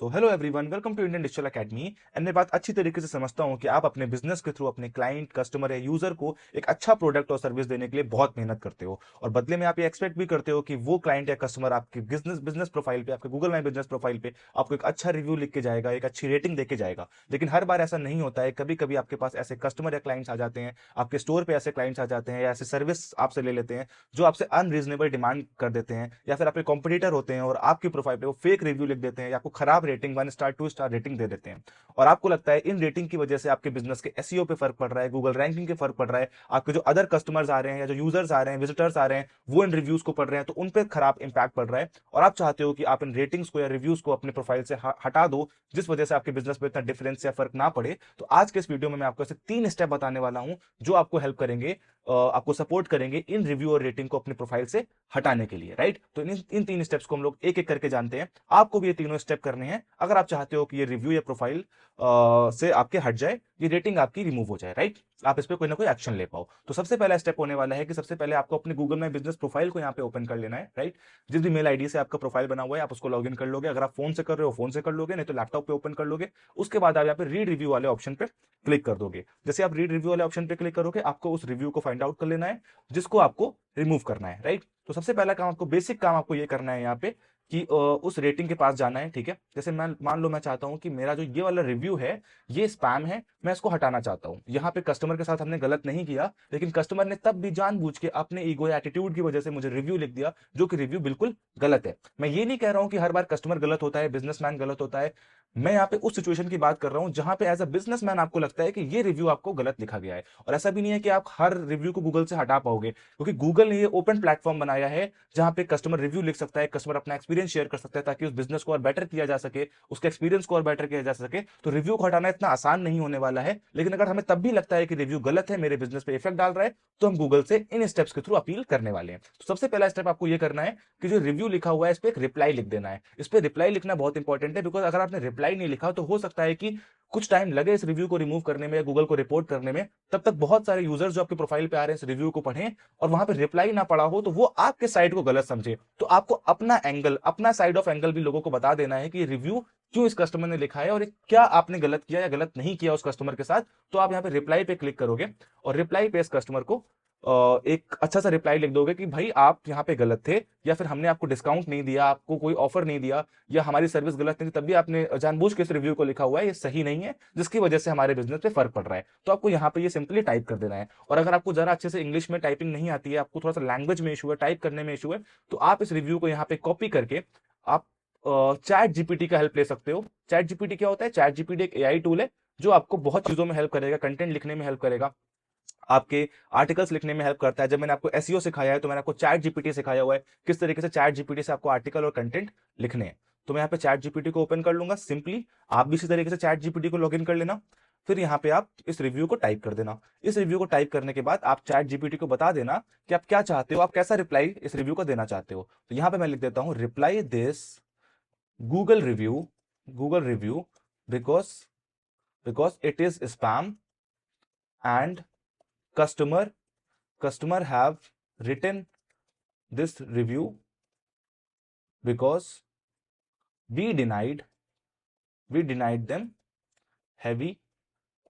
So hello everyone, welcome to Indian digital academy. And मैं बात अच्छी तरीके से समझता हूं कि आप अपने बिजनेस के थ्रू अपने क्लाइंट, कस्टमर या यूजर को एक अच्छा प्रोडक्ट और सर्विस देने के लिए बहुत मेहनत करते हो, और बदले में आप ये एक्सपेक्ट भी करते हो कि वो क्लाइंट या कस्टमर आपके बिजनेस बिजनेस प्रोफाइल पे, आपके गूगल माई बिजनेस प्रोफाइल पे आपको एक अच्छा रिव्यू लिख के जाएगा, एक अच्छी रेटिंग देके जाएगा। लेकिन हर बार ऐसा नहीं होता है। कभी कभी आपके पास ऐसे कस्टमर या क्लाइंट्स आ जाते हैं, आपके स्टोर पे ऐसे क्लाइंट्स आ जाते हैं या ऐसे सर्विस आपसे ले लेते हैं जो आपसे अनरीजनेबल डिमांड कर देते हैं, या फिर आपके कॉम्पिटिटर होते हैं और आपकी प्रोफाइल पे वो फेक रिव्यू लिख देते हैं या आपको खराब रेटिंग 1 स्टार 2 स्टार रेटिंग दे देते हैं। और आपको लगता है इन रेटिंग की वजह से आपके बिजनेस के एसईओ पे फर्क पड़ रहा है, गूगल रैंकिंग के फर्क पड़ रहा है, आपके जो अदर कस्टमर्स आ रहे हैं या जो यूजर्स आ रहे हैं, विजिटर्स आ रहे हैं, वो इन रिव्यूज को पढ़ रहे हैं, तो उन पर खराब इंपैक्ट पड़ रहा है। और आप चाहते हो कि आप इन रेटिंग्स को या रिव्यूज को अपने प्रोफाइल से हटा दो, जिस वजह से आपके बिजनेस में इतना डिफरेंस या फर्क ना पड़े। तो आज के इस वीडियो में मैं आपको ऐसे 3 स्टेप बताने वाला हूं जो आपको हेल्प करेंगे, आपको सपोर्ट करेंगे इन रिव्यू और रेटिंग को अपने प्रोफाइल से हटाने के लिए। राइट, तो इन 3 स्टेप्स को हम लोग एक एक करके जानते हैं। आपको भी ये तीनों स्टेप करने हैं अगर आप चाहते हो कि ये रिव्यू या प्रोफाइल से आपके हट जाए, ये रेटिंग आपकी रिमूव हो जाए। राइट, आप इस पे कोई ना कोई एक्शन ले पाओ। तो सबसे पहला स्टेप होने वाला है कि सबसे पहले आपको अपने गूगल माई बिजनेस प्रोफाइल को यहाँ पे ओपन कर लेना है। राइट, जिस भी मेल आईडी से आपका प्रोफाइल बना हुआ है आप उसको लॉग इन कर लोगे। अगर आप फोन से कर रहे हो फोन से कर लोगे, नहीं तो लैपटॉप पे ओपन कर लोगे। उसके बाद आप यहाँ पे रीड रिव्यू वाले ऑप्शन पे क्लिक कर दोगे। जैसे आप रीड रिव्यू वाले ऑप्शन पे क्लिक करोगे, आपको उस रिव्यू को फाइंड आउट कर लेना है जिसको आपको रिमूव करना है। राइट, तो सबसे पहला काम आपको, बेसिक काम आपको ये करना है यहाँ पे कि उस रेटिंग के पास जाना है। ठीक है, जैसे मैं मान लो मैं चाहता हूं कि मेरा जो ये वाला रिव्यू है ये स्पैम है, मैं इसको हटाना चाहता हूं। यहाँ पे कस्टमर के साथ हमने गलत नहीं किया, लेकिन कस्टमर ने तब भी जानबूझ के अपने ईगो या एटीट्यूड की वजह से मुझे रिव्यू लिख दिया जो कि रिव्यू बिल्कुल गलत है। मैं ये नहीं कह रहा हूं कि हर बार कस्टमर गलत होता है, बिजनेसमैन गलत होता है। मैं यहाँ पे उस सिचुएशन की बात कर रहा हूं जहां पे एज अ बिजनेसमैन आपको लगता है कि ये रिव्यू आपको गलत लिखा गया है। और ऐसा भी नहीं है कि आप हर रिव्यू को गूगल से हटा पाओगे, क्योंकि गूगल ने ये ओपन प्लेटफॉर्म बनाया है जहां पे कस्टमर रिव्यू लिख सकता है, कस्टमर अपना एक्सपीरियंस शेयर कर सकता है ताकि उस बिजनेस को और बेटर किया जा सके, उसके एक्सपीरियंस को और बेटर किया जा सके। तो रिव्यू को हटाना इतना आसान नहीं होने वाला है। लेकिन अगर हमें तब भी लगता है कि रिव्यू गलत है, मेरे बिजनेस पे इफेक्ट डाल रहा है, तो हम गूगल से इन स्टेप्स के थ्रू अपील करने वाले हैं। तो सबसे पहला स्टेप आपको ये करना है कि जो रिव्यू लिखा हुआ है इस पर एक रिप्लाई लिख देना है। इस पर रिप्लाई लिखना बहुत इंपॉर्टेंट है, बिकॉज अगर आपने रिप्लाई नहीं लिखा तो हो सकता है कि कुछ टाइम लगे इस रिव्यू को रिमूव करने में या गूगल को रिपोर्ट करने में। तब तक बहुत सारे यूजर्स जो आपके प्रोफाइल पे आ रहे हैं इस रिव्यू को पढ़ें और वहां पे रिप्लाई ना पड़ा हो तो वो आपके साइड को गलत समझे। तो आपको अपना एंगल, अपना साइड ऑफ एंगल भी लोगों को बता देना है कि ये रिव्यू क्यों इस कस्टमर ने लिखा है और क्या आपने गलत किया या गलत नहीं किया उस कस्टमर के साथ। तो आप यहाँ पे रिप्लाई पे क्लिक करोगे और रिप्लाई पे इस कस्टमर को एक अच्छा सा रिप्लाई लिख दोगे कि भाई आप यहाँ पे गलत थे, या फिर हमने आपको डिस्काउंट नहीं दिया, आपको कोई ऑफर नहीं दिया, या हमारी सर्विस गलत नहीं थी, तब भी आपने जानबूझ के इस रिव्यू को लिखा हुआ है, ये सही नहीं है, जिसकी वजह से हमारे बिजनेस पे फर्क पड़ रहा है। तो आपको यहाँ पे ये सिंपली टाइप कर देना है। और अगर आपको जरा अच्छे से इंग्लिश में टाइपिंग नहीं आती है, आपको थोड़ा सा लैंग्वेज में इशू है, टाइप करने में इशू है, तो आप इस रिव्यू को यहाँ पे कॉपी करके आप चैट जीपीटी का हेल्प ले सकते हो। चैट जीपीटी क्या होता है? चैट जीपीटी एक एआई टूल है जो आपको बहुत चीजों में हेल्प करेगा, कंटेंट लिखने में हेल्प करेगा, आपके आर्टिकल्स लिखने में हेल्प करता है। जब मैंने आपको एसईओ सिखाया है तो मैंने आपको चैट जीपीटी सिखाया हुआ है किस तरीके से चैट जीपीटी से आपको आर्टिकल और कंटेंट लिखने हैं। तो मैं यहाँ पे चैट जीपीटी को ओपन कर लूंगा सिंपली। आप भी इसी तरीके से चैट जीपीटी को लॉगिन कर लेना। फिर यहाँ पे आप इस रिव्यू को टाइप कर देना। इस रिव्यू को टाइप करने के बाद आप चैट जीपीटी को बता देना कि आप क्या चाहते हो, आप कैसा रिप्लाई इस रिव्यू को देना चाहते हो। तो यहाँ पे मैं लिख देता हूँ, reply this Google review, Google review because because it is spam and customer customer have written this review because we denied them heavy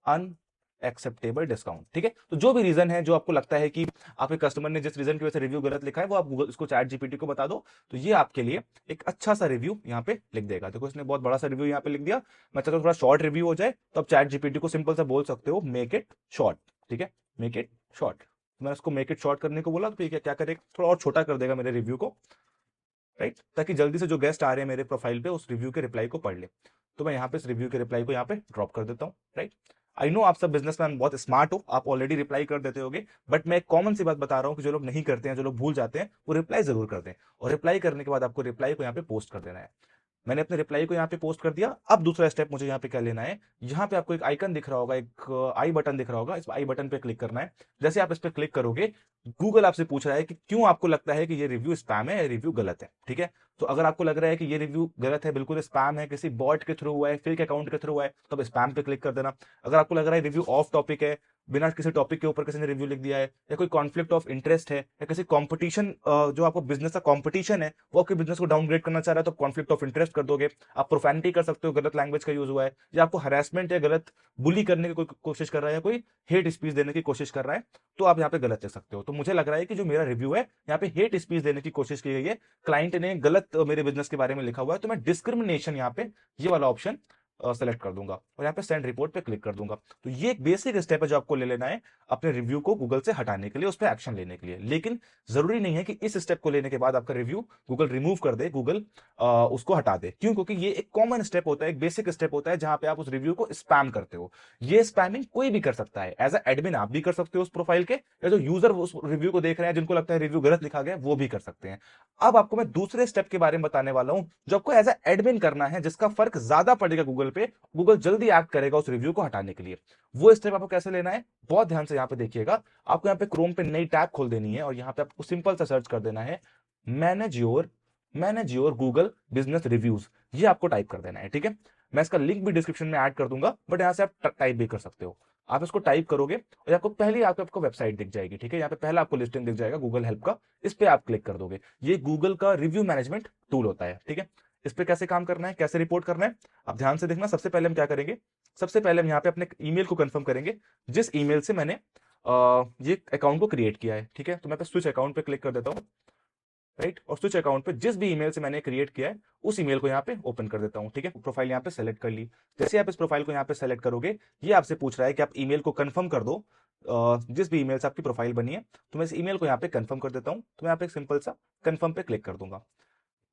unacceptable discount. ठीक है, तो जो भी रीजन है, जो आपको लगता है कि आपके कस्टमर ने जिस रीजन की वजह से रिव्यू गलत लिखा है, वो आप गूगल इसको चैट जीपीटी को बता दो, तो ये आपके लिए एक अच्छा सा रिव्यू यहाँ पे लिख देगा। देखो इसने बहुत बड़ा सा रिव्यू यहाँ पे लिख दिया। मैं चाहता हूँ थोड़ा शॉर्ट रिव्यू हो जाए, तो आप चैट जीपीटी को सिंपल सा बोल सकते हो, मेक इट शॉर्ट। ठीक है, मेक इट शॉर्ट। मैंने उसको मेक इट शॉर्ट करने को बोला, तो क्या करेगा, थोड़ा और छोटा कर देगा मेरे रिव्यू को। राइट, ताकि जल्दी से जो गेस्ट आ रहे हैं मेरे प्रोफाइल पे उस रिव्यू के रिप्लाई को पढ़ ले। तो मैं यहाँ पे इस रिव्यू के रिप्लाई को यहाँ पे ड्रॉप कर देता हूँ। राइट, आई नो आप सब बिजनेसमैन बहुत स्मार्ट हो, आप ऑलरेडी रिप्लाई कर देते होगे, बट मैं एक कॉमन सी बात बता रहा हूँ कि जो लोग नहीं करते हैं, जो लोग भूल जाते हैं, वो रिप्लाई जरूर कर दें। और रिप्लाई करने के बाद आपको रिप्लाई को यहाँ पे पोस्ट कर देना है। मैंने अपने रिप्लाई को यहाँ पे पोस्ट कर दिया। अब दूसरा स्टेप मुझे यहाँ पे क्या लेना है, यहाँ पे आपको एक आइकन दिख रहा होगा, एक आई बटन दिख रहा होगा, इस आई बटन पे क्लिक करना है। जैसे आप इस पे क्लिक करोगे गूगल आपसे पूछ रहा है कि क्यों आपको लगता है कि ये रिव्यू स्पैम है या रिव्यू गलत है, ठीक है। तो अगर आपको लग रहा है कि ये रिव्यू गलत है, बिल्कुल स्पैम है, किसी बॉट के थ्रू हुआ है, फेक अकाउंट के थ्रू हुआ है, तो अब स्पैम पे क्लिक कर देना। अगर आपको लग रहा है रिव्यू ऑफ टॉपिक है, बिना किसी टॉपिक के ऊपर किसी ने रिव्यू लिख दिया है, या कोई कॉन्फ्लिक्ट ऑफ इंटरेस्ट है, या किसी कंपटीशन, जो आपको बिजनेस का कंपटीशन है वो आपके बिजनेस को डाउनग्रेड करना चाह रहा है, तो कॉन्फ्लिक्ट ऑफ इंटरेस्ट कर दोगे। आप प्रोफैनिटी कर सकते हो, गलत लैंग्वेज का यूज हुआ है, या आपको हरासमेंट या गलत बुली करने की कोई कोशिश कर रहा है, या कोई हेट स्पीच देने की कोशिश कर रहा है, तो आप यहाँ पे गलत लिख सकते हो। तो मुझे लग रहा है कि जो मेरा रिव्यू है यहाँ पे हेट स्पीच देने की कोशिश की गई है, क्लाइंट ने गलत मेरे बिजनेस के बारे में लिखा हुआ है, तो मैं डिस्क्रिमिनेशन यहाँ पे ये वाला ऑप्शन सेलेक्ट कर दूंगा और यहाँ पे सेंड रिपोर्ट पे क्लिक कर दूंगा। तो ये एक बेसिक स्टेप है जो आपको ले लेना है अपने रिव्यू को गूगल से हटाने के लिए, उस पर एक्शन लेने के लिए। लेकिन जरूरी नहीं है कि इस स्टेप को लेने के बाद आपका रिव्यू गूगल रिमूव कर दे, गूगल उसको हटा दे। क्यों? क्योंकि ये एक कॉमन स्टेप होता है, एक बेसिक स्टेप होता है जहां पे आप उस रिव्यू को स्पैम करते हो। ये स्पैमिंग कोई भी कर सकता है, एज एडमिन आप भी कर सकते हो उस प्रोफाइल के, या जो यूजर उस रिव्यू को देख रहे हैं जिनको लगता है रिव्यू गलत लिखा गया वो भी कर सकते हैं। अब आपको मैं दूसरे स्टेप के बारे में बताने वाला हूं जो आपको एज एडमिन करना है, जिसका फर्क ज्यादा पड़ेगा गूगल पे, गूगल जल्दी एक्ट करेगा उस रिव्यू को हटाने के लिए। वो स्टेप आपको कैसे लेना है, बहुत ध्यान से यहां पे देखिएगा। आपको यहाँ पे क्रोम पे नई टैब खोल देनी है और यहाँ पे आपको सिंपल सा सर्च कर देना है manage your Google business reviews, ये आपको टाइप कर देना है, ठीक है। मैं इसका लिंक भी डिस्क्रिप्शन में ऐड कर दूंगा, बट यहां से आप टाइप भी कर सकते हो। आप इसको टाइप करोगे और आपको पहली आपको वेबसाइट दिख जाएगी, ठीक है। यहाँ पे पहला आपको लिस्टिंग दिख जाएगा गूगल हेल्प का, इस पे आप क्लिक कर दोगे। ये गूगल का रिव्यू मैनेजमेंट टूल होता है, ठीक है। इस पे कैसे काम करना है, कैसे रिपोर्ट करना है, आप ध्यान से देखना। सबसे पहले हम क्या करेंगे, सबसे पहले हम यहाँ पे अपने ईमेल को कंफर्म करेंगे, जिस ईमेल से मैंने ये अकाउंट को क्रिएट किया है, ठीक है। तो मैं पे स्विच अकाउंट पे क्लिक कर देता हूँ, राइट। और स्विच अकाउंट पे जिस भी ईमेल से मैंने क्रिएट किया है उस ईमेल को यहाँ पे ओपन कर देता हूँ, ठीक है। प्रोफाइल यहाँ पे सेलेक्ट कर ली। जैसे आप इस प्रोफाइल को यहाँ पे सेलेक्ट करोगे, ये आपसे पूछ रहा है कि आप ईमेल को कंफर्म कर दो, जिस भी ईमेल से आपकी प्रोफाइल बनी है। तो मैं इस ईमेल को यहाँ पे कंफर्म कर देता हूँ, तो मैं यहाँ पे एक सिंपल सा कंफर्म पे क्लिक कर दूंगा।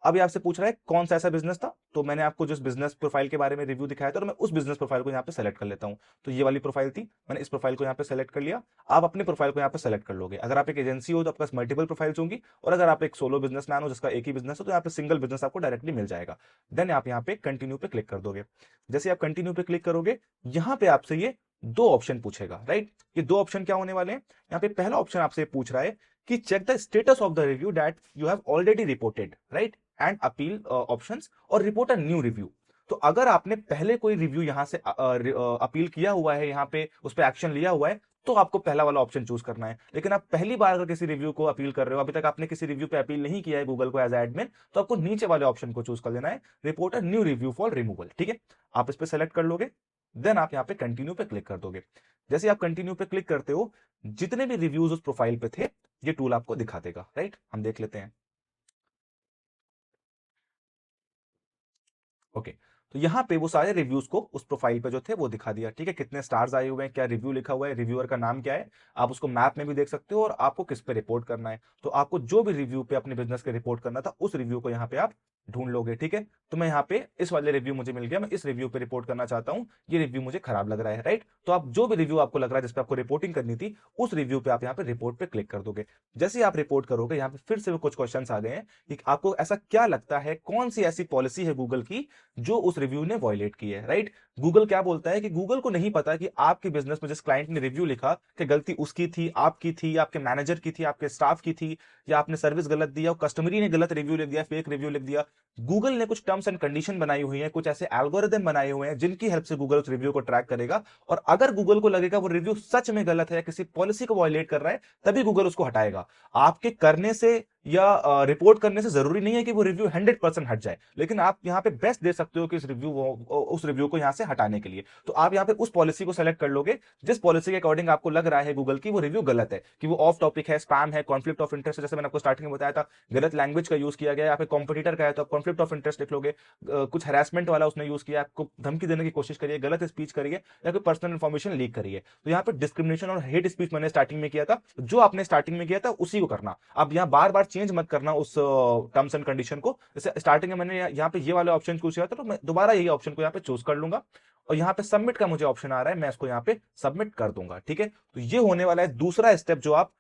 अब ये आपसे पूछ रहा है कौन सा ऐसा बिजनेस था, तो मैंने आपको जिस बिजनेस प्रोफाइल के बारे में रिव्यू दिखाया था, तो मैं उस बिजनेस प्रोफाइल को यहाँ पे सेलेक्ट कर लेता हूँ। तो ये वाली प्रोफाइल थी, मैंने इस प्रोफाइल को यहाँ पे सेलेक्ट कर लिया। आप अपने प्रोफाइल को यहाँ पे सेलेक्ट कर लोगे। अगर आप एक एजेंसी हो तो आपके पास मल्टीपल प्रोफाइल्स होंगी, और अगर आप एक सोलो बिजनेसमैन हो जिसका एक ही बिजनेस हो तो यहाँ पे सिंगल बिजनेस आपको डायरेक्टली मिल जाएगा। देन आप यहाँ पे कंटिन्यू पे क्लिक कर दोगे। जैसे आप कंटिन्यू पे क्लिक करोगे, यहाँ पे आपसे ये दो ऑप्शन पूछेगा, राइट। ये दो ऑप्शन क्या होने वाले हैं, यहाँ पे पहला ऑप्शन आपसे पूछ रहा है कि check the status of the review that you have already reported, right, and appeal options, और रिपोर्ट अ न्यू रिव्यू। तो अगर आपने पहले कोई रिव्यू यहां से अपील किया हुआ है, यहां पे उस पर एक्शन लिया हुआ है, तो आपको पहला वाला ऑप्शन चूज करना है। लेकिन आप पहली बार अगर किसी रिव्यू को अपील कर रहे हो, अभी तक आपने किसी रिव्यू पे अपील नहीं किया है गूगल को एज एडमिन, तो आपको नीचे वाले ऑप्शन को चूज कर लेना है, report a new review for removal, ठीक है। आप इस पे सेलेक्ट कर लोगे, देन आप यहाँ पे कंटिन्यू पे क्लिक कर दोगे। जैसे आप कंटिन्यू पे क्लिक करते हो, जितने भी रिव्यूज उस प्रोफाइल पे थे ये टूल आपको दिखा देगा, राइट। हम देख लेते हैं। ओके, तो यहाँ पे वो सारे रिव्यूज को उस प्रोफाइल पे जो थे वो दिखा दिया, ठीक है। कितने स्टार्स आए हुए हैं, क्या रिव्यू लिखा हुआ है, रिव्यूअर का नाम क्या है, आप उसको मैप में भी देख सकते हो, और आपको किस पे रिपोर्ट करना है। तो आपको जो भी रिव्यू पे अपने बिजनेस के रिपोर्ट करना था उस रिव्यू को यहाँ पे आप ढूंढ लोगे, ठीक है। तो मैं यहाँ पे इस वाले रिव्यू मुझे मिल गया, मैं इस रिव्यू पे रिपोर्ट करना चाहता हूँ, ये रिव्यू मुझे खराब लग रहा है, राइट। तो आप जो भी रिव्यू आपको लग रहा है जिसपे आपको रिपोर्टिंग करनी थी, उस रिव्यू पे आप यहाँ पे रिपोर्ट पे क्लिक कर दोगे। जैसे ही आप रिपोर्ट करोगे, यहाँ पे फिर से कुछ क्वेश्चन आ गए हैं कि आपको ऐसा क्या लगता है, कौन सी ऐसी पॉलिसी है गूगल की जो उस रिव्यू ने वॉयलेट की है, राइट। गूगल क्या बोलता है कि गूगल को नहीं पता कि आपके बिजनेस में जिस क्लाइंट ने रिव्यू लिखा कि गलती उसकी थी, आपकी थी, आपके मैनेजर की थी, आपके स्टाफ की थी, या आपने सर्विस गलत दिया, कस्टमरी ने गलत रिव्यू लिख दिया, फेक रिव्यू लिख दिया। गूगल ने कुछ टर्म्स एंड कंडीशन बनाई हुई है, कुछ ऐसे एल्गोरिदम बनाए हुए हैं जिनकी हेल्प से गूगल उस रिव्यू को ट्रैक करेगा, और अगर गूगल को लगेगा वो रिव्यू सच में गलत है, किसी पॉलिसी को वॉयलेट कर रहा है, तभी गूगल उसको हटाएगा। आपके करने से या रिपोर्ट करने से जरूरी नहीं है कि वो रिव्यू 100% हट जाए, लेकिन आप यहाँ पे बेस्ट दे सकते हो कि उस रिव्यू को यहाँ से हटाने के लिए। तो आप यहाँ पे उस पॉलिसी को सेलेक्ट कर लोगे जिस पॉलिसी के अकॉर्डिंग आपको लग रहा है गूगल की वो रिव्यू गलत है, कि वो ऑफ टॉपिक है, स्पैम है, कॉन्फ्लिक्ट ऑफ इंटरेस्ट, जैसे मैंने आपको स्टार्टिंग में बताया था, गलत लैंग्वेज का यूज किया गया, यहाँ पे कॉम्पिटिटर का है तो आप कॉन्फ्लिक्ट ऑफ इंटरेस्ट लिख लोगे। कुछ हैरेसमेंट वाला उसने यूज किया, आपको धमकी देने की कोशिश करिए, गलत स्पीच करिए, या कोई पर्सनल इंफॉर्मेशन लीक करिए। तो यहाँ पे डिस्क्रिमिनेशन और हेट स्पीच मैंने स्टार्टिंग में किया था, जो आपने स्टार्टिंग में किया था उसी को करना। अब यहाँ बार बार चेंज मत करना उस टर्म्स एंड कंडीशन को। जैसे स्टार्टिंग में मैंने यहाँ पे ये वाले ऑप्शन चूज किया था, तो मैं दोबारा यही ऑप्शन को यहाँ पे चूज कर लूंगा, और यहाँ पे सबमिट का मुझे ऑप्शन आ रहा है, मैं इसको यहाँ पे सबमिट कर दूंगा, ठीक है। तो ये होने वाला है दूसरा स्टेप जो आप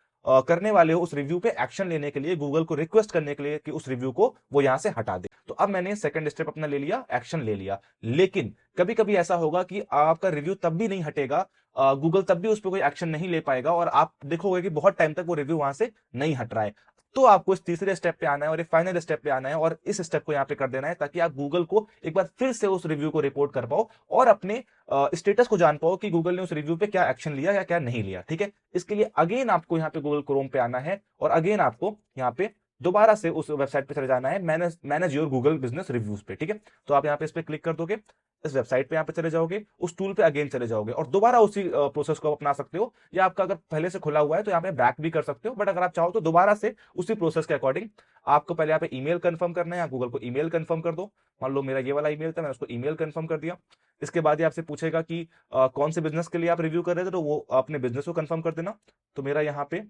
करने वाले हो उस रिव्यू पे एक्शन लेने के लिए, गूगल को रिक्वेस्ट करने के लिए कि उस रिव्यू को वो यहां से हटा दे। तो अब मैंने सेकंड स्टेप अपना ले लिया, एक्शन ले लिया। लेकिन कभी कभी ऐसा होगा कि आपका रिव्यू तब भी नहीं हटेगा गूगल तब भी उस पर कोई एक्शन नहीं ले पाएगा और आप देखोगे कि बहुत टाइम तक वो रिव्यू वहां से नहीं हट रहा है। तो आपको इस तीसरे स्टेप पे आना है और एक फाइनल स्टेप पे आना है और इस स्टेप को यहाँ पे कर देना है ताकि आप गूगल को एक बार फिर से उस रिव्यू को रिपोर्ट कर पाओ और अपने स्टेटस को जान पाओ कि गूगल ने उस रिव्यू पे क्या एक्शन लिया या क्या नहीं लिया। ठीक है, इसके लिए अगेन आपको यहाँ पे गूगल क्रोम पे आना है और अगेन आपको यहाँ पे दोबारा से उस वेबसाइट पे चले जाना है, manage your Google business reviews पे। ठीक है, तो आप यहाँ पे इस पे क्लिक कर दोगे, इस वेबसाइट पे यहाँ पे चले जाओगे, उस टूल पे अगेन चले जाओगे और दोबारा उसी प्रोसेस को अपना सकते हो, या आपका अगर पहले से खुला हुआ है तो यहाँ पे बैक भी कर सकते हो, बट अगर आप चाहो तो दोबारा से उसी प्रोसेस के अकॉर्डिंग आपको पहले यहाँ पे ईमेल कंफर्म करना है, या गूगल को ईमेल कंफर्म कर दो। मान लो मेरा ये वाला ईमेल था, मैंने उसको ईमेल कंफर्म कर दिया। इसके बाद ये आपसे पूछेगा कि कौन से बिजनेस के लिए आप रिव्यू कर रहे थे, तो वो अपने बिजनेस को कंफर्म कर देना। तो मेरा यहाँ पे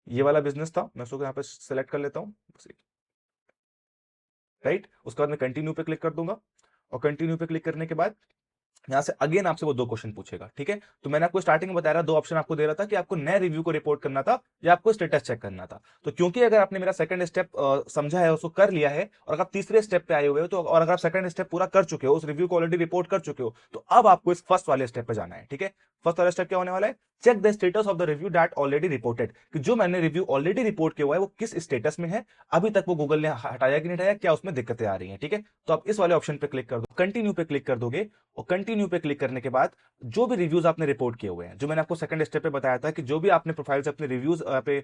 ये वाला बिजनेस था, मैं उसको यहाँ पे सेलेक्ट कर लेता हूँ, राइट। उसके बाद मैं कंटिन्यू पे क्लिक कर दूंगा और कंटिन्यू पे क्लिक करने के बाद यहां से अगेन आपसे वो दो क्वेश्चन पूछेगा। ठीक है, तो मैंने आपको स्टार्टिंग में बताया रहा, दो ऑप्शन आपको दे रहा था कि आपको नए रिव्यू को रिपोर्ट करना था या आपको स्टेटस चेक करना था। तो क्योंकि अगर आपने मेरा सेकंड स्टेप समझा है, उसको कर लिया है, और अगर आप तीसरे स्टेप पे आए हुए हो तो, और अगर आप सेकंड स्टेप पूरा कर चुके हो, उस रिव्यू को ऑलरेडी रिपोर्ट कर चुके हो, तो अब आपको इस फर्स्ट वाले स्टेप पे जाना है। ठीक है, फर्स्ट वाला स्टेप क्या होने वाला है, check the status of the review that already reported, कि जो मैंने रिव्यू ऑलरेडी रिपोर्ट किया हुआ है वो किस स्टेटस में है, अभी तक वो गूगल ने हटाया कि नहीं हटाया, क्या उसमें दिक्कतें आ रही हैं। ठीक है, तो आप इस वाले ऑप्शन पे क्लिक कर दो, कंटिन्यू पे क्लिक कर दोगे और कंटिन्यू पे क्लिक करने के बाद जो भी रिव्यूज आपने रिपोर्ट किए हुए हैं, जो मैंने आपको सेकंड स्टेप पे बताया था कि जो भी आपने प्रोफाइल से अपने रिव्यूज पे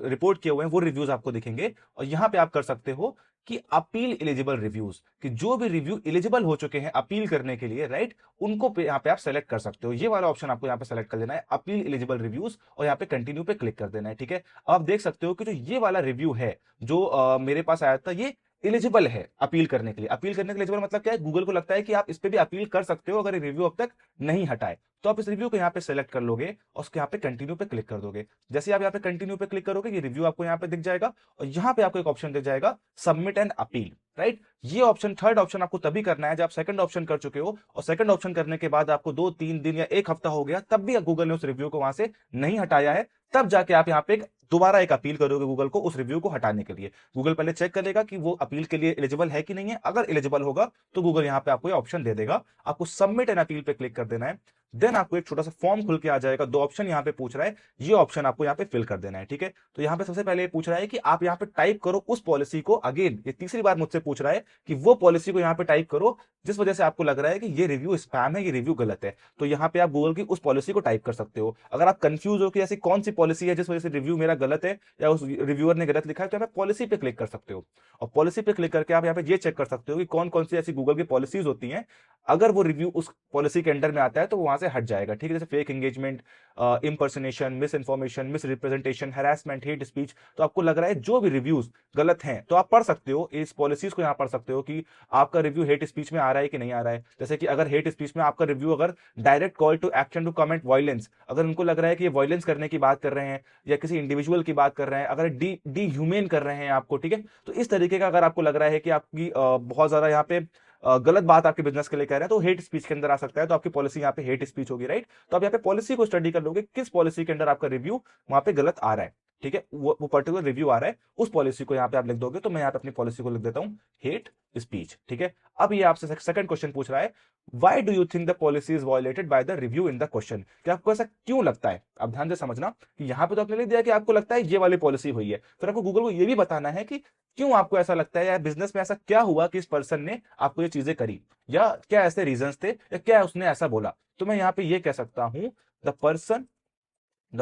रिपोर्ट किए हुए हैं वो रिव्यूज आपको दिखेंगे। और यहां पे आप कर सकते हो कि अपील एलिजिबल रिव्यूज, कि जो भी रिव्यू एलिजिबल हो चुके हैं अपील करने के लिए, राइट, उनको पे यहाँ पे आप सेलेक्ट कर सकते हो। ये वाला ऑप्शन आपको यहाँ पे सेलेक्ट कर देना है, अपील एलिजिबल रिव्यूज, और यहाँ पे कंटिन्यू पे क्लिक कर देना है। ठीक है, अब आप देख सकते हो कि जो ये वाला रिव्यू है जो मेरे पास आया था, ये एलिजिबल है अपील करने के लिए। अपील करने के लिए एलिजिबल मतलब क्या है, गूगल को लगता है कि आप इस पे भी अपील कर सकते हो अगर रिव्यू अब तक नहीं हटाए। तो आप इस रिव्यू को यहाँ पे सेलेक्ट कर लोगे और उसके यहाँ पे कंटिन्यू पे क्लिक कर दोगे। जैसे आप यहाँ पे कंटिन्यू पे क्लिक करोगे, ये रिव्यू आपको यहाँ पे दिख जाएगा और यहाँ पे आपको एक ऑप्शन दिख जाएगा, सबमिट एंड अपील, राइट। ये ऑप्शन, थर्ड ऑप्शन आपको तभी करना है जब आप सेकंड ऑप्शन कर चुके हो, और सेकंड ऑप्शन करने के बाद आपको 2-3 दिन या एक हफ्ता हो गया, तब भी गूगल ने उस रिव्यू को वहां से नहीं हटाया है, तब जाके आप यहाँ पे दोबारा एक अपील करोगे गूगल को उस रिव्यू को हटाने के लिए। गूगल पहले चेक करेगा कि वो अपील के लिए एलिजिबल है कि नहीं है, अगर एलिजिबल होगा तो गूगल यहाँ पे आपको ये ऑप्शन दे देगा, आपको सबमिट एंड अपील पे क्लिक कर देना है। देन आपको एक छोटा सा फॉर्म खुल के आ जाएगा, दो ऑप्शन यहाँ पे पूछ रहा है, ये ऑप्शन आपको यहाँ पे फिल कर देना है। ठीक है, तो यहाँ पे सबसे पहले पूछ रहा है कि आप यहाँ पे टाइप करो उस पॉलिसी को, अगेन ये तीसरी बार मुझसे पूछ रहा है कि वो पॉलिसी को यहाँ पे टाइप करो जिस वजह से आपको लग रहा है कि ये रिव्यू स्पैम है, ये रिव्यू गलत है। तो यहाँ पे आप गूगल की उस पॉलिसी को टाइप कर सकते हो। अगर आप कंफ्यूज हो कि ऐसी कौन सी पॉलिसी है जिस वजह से रिव्यू मेरा गलत है या उस रिव्यूअर ने गलत लिखा है, तो यहाँ पे पॉलिसी पे क्लिक कर सकते हो और पॉलिसी पे क्लिक करके आप यहाँ पे ये चेक कर सकते हो कि कौन कौन सी ऐसी गूगल की पॉलिसीज होती हैं, अगर वो रिव्यू उस पॉलिसी के अंडर में आता है तो वो वहां से हट जाएगा। ठीक है, जैसे fake engagement, impersonation, misinformation, misrepresentation, harassment, hate speech. तो आपको लग रहा है जो भी रिव्यूज गलत हैं तो आप पढ़ सकते हो, इस पॉलिसीज को यहाँ पढ़ सकते हो कि आपका रिव्यू हेट स्पीच में आ रहा है कि नहीं आ रहा है। जैसे कि अगर हेट स्पीच में आपका रिव्यू अगर direct call to action to comment violence, अगर उनको लग रहा है कि ये वायलेंस करने की बात कर रहे हैं या किसी इंडिविजुअल की बात कर रहे हैं, अगर डी ह्यूमेन कर रहे हैं आपको, ठीक है, तो इस तरीके का अगर आपको लग रहा है कि आपकी बहुत ज्यादा यहाँ पे गलत बात आपके बिजनेस के लिए कह रहे हैं, तो हेट स्पीच के अंदर आ सकता है, तो आपकी पॉलिसी यहाँ पे हेट स्पीच होगी, राइट। तो आप यहाँ पे पॉलिसी को स्टडी कर लोगे, किस पॉलिसी के अंदर आपका रिव्यू वहां पे गलत आ रहा है। ठीक है, वो पर्टिकुलर रिव्यू आ रहा है, उस पॉलिसी को यहाँ पे आप लिख दोगे। तो मैं यहाँ पे अपनी पॉलिसी को लिख देता हूँ, हेट स्पीच। ठीक है, अब ये आपसे सेकंड क्वेश्चन पूछ रहा है, why do you think the policy is violated by the review in the question, कि आपको ऐसा क्यों लगता है। अब ध्यान से समझना कि यहाँ पे तो आपने लिख दिया कि आपको लगता है ये वाली पॉलिसी हुई है, फिर आपको गूगल को ये भी बताना है कि क्यों आपको ऐसा लगता है, या बिजनेस में ऐसा क्या हुआ कि इस पर्सन ने आपको ये चीजें करी, या क्या ऐसे रीजंस थे, या क्या उसने ऐसा बोला। तो मैं यहाँ पे ये कह सकता हूं, the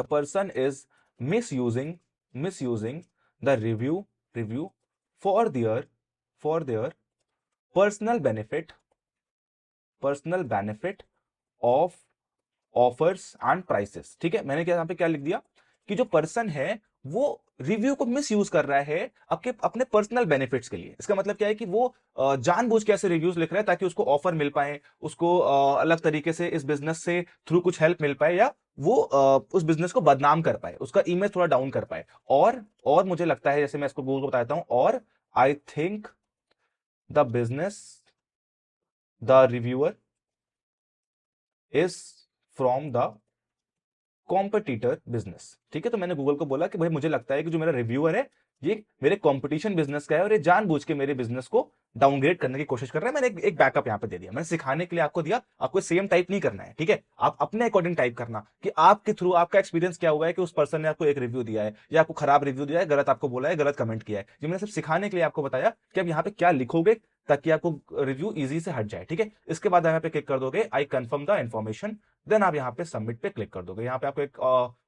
person is misusing the review for their personal benefit of offers and prices. ठीक है, मैंने क्या यहाँ पे क्या लिख दिया कि जो पर्सन है वो रिव्यू को मिस यूज कर रहा है आपके अपने पर्सनल बेनिफिट्स के लिए। इसका मतलब क्या है कि वो जानबूझ के ऐसे रिव्यूज लिख रहा है ताकि उसको ऑफर मिल पाए, उसको अलग तरीके से इस बिजनेस से थ्रू कुछ हेल्प मिल पाए, या वो उस बिजनेस को बदनाम कर पाए, उसका इमेज थोड़ा डाउन कर पाए। और मुझे लगता है, जैसे मैं इसको गूगल को बताता हूं, और I think the business the reviewer is from the competitor business. ठीक है, तो मैंने गूगल को बोला कि भाई मुझे लगता है कि जो मेरा रिव्यूअर है ये मेरे कंपटीशन बिजनेस का है और ये जानबूझ के मेरे बिजनेस को डाउनग्रेड करने की कोशिश कर रहे हैं, मैंने एक बैकअप यहाँ पे दे दिया, मैंने सिखाने के लिए आपको दिया, आपको सेम टाइप नहीं करना है, ठीक है। आप अपने अकॉर्डिंग टाइप करना कि आपके थ्रू आपका एक्सपीरियंस क्या हुआ है कि उस पर्सन ने आपको एक रिव्यू दिया है या आपको खराब रिव्यू दिया है, गलत आपको बोला है, गलत कमेंट किया है। ये मैंने सिर्फ सिखाने के लिए आपको बताया कि आप यहाँ पे क्या लिखोगे ताकि आपको रिव्यू इजी से हट जाए, ठीक है। इसके बाद यहाँ पे क्लिक कर दोगे I confirm the information, then आप यहाँ पे सबमिट पे क्लिक कर दोगे। यहाँ पे आपको एक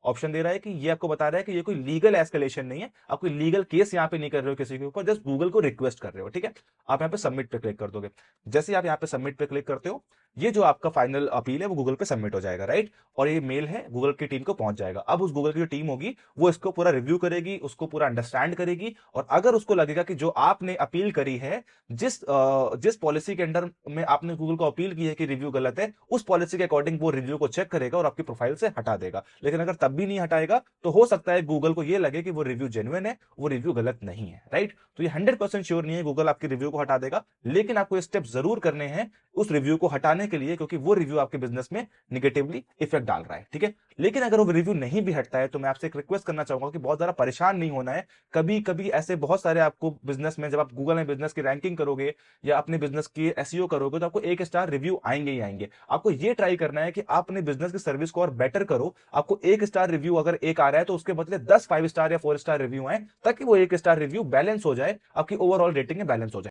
ऑप्शन दे रहा है कि ये आपको बता रहा है कि ये कोई लीगल एस्केलेशन नहीं है, आप कोई लीगल केस यहाँ पे नहीं कर रहे हो किसी के ऊपर, जस्ट गूगल को रिक्वेस्ट कर रहे हो, ठीक है। आप यहाँ पे सबमिट पे क्लिक कर दोगे। जैसे ही आप यहाँ पे सबमिट पे क्लिक करते हो, ये जो आपका फाइनल अपील है वो गूगल पे सबमिट हो जाएगा, राइट। और ये मेल है गूगल की टीम को पहुंच जाएगा। अब उस गूगल की जो टीम होगी वो इसको पूरा रिव्यू करेगी, उसको पूरा अंडरस्टैंड करेगी, और अगर उसको लगेगा कि जो आपने अपील करी है, जिस पॉलिसी के अंडर में आपने गूगल को अपील की है कि रिव्यू गलत है, उस पॉलिसी के अकॉर्डिंग वो रिव्यू को चेक करेगा और आपकी प्रोफाइल से हटा देगा। लेकिन अगर तब भी नहीं हटाएगा तो हो सकता है गूगल को ये लगे कि वो रिव्यू जेन्युइन है, वो रिव्यू गलत नहीं है, राइट। तो ये 100% श्योर नहीं है गूगल आपकी रिव्यू को हटा देगा, लेकिन आपको स्टेप जरूर करने हैं उस रिव्यू को हटाने के लिए, क्योंकि वो रिव्यू आपके बिजनेस में निगेटिवली इफेक्ट डाल रहा है, ठीक है। लेकिन अगर वो रिव्यू नहीं भी हटता है तो मैं आपसे एक रिक्वेस्ट करना चाहूंगा कि बहुत ज्यादा परेशान नहीं होना है। कभी कभी ऐसे बहुत सारे आपको बिजनेस में, जब आप गूगल में बिजनेस की रैंकिंग करोगे या अपने बिजनेस की एसईओ करोगे, तो आपको 1 स्टार रिव्यू आएंगे ही आएंगे। आपको ये ट्राई करना है कि आप अपने बिजनेस की सर्विस को और बेटर करो। आपको 1 स्टार रिव्यू अगर एक आ रहा है तो उसके बदले 10 5 स्टार या 4 स्टार रिव्यू आए, ताकि वो 1 स्टार रिव्यू बैलेंस हो जाए, आपकी ओवरऑल रेटिंग में बैलेंस हो जाए।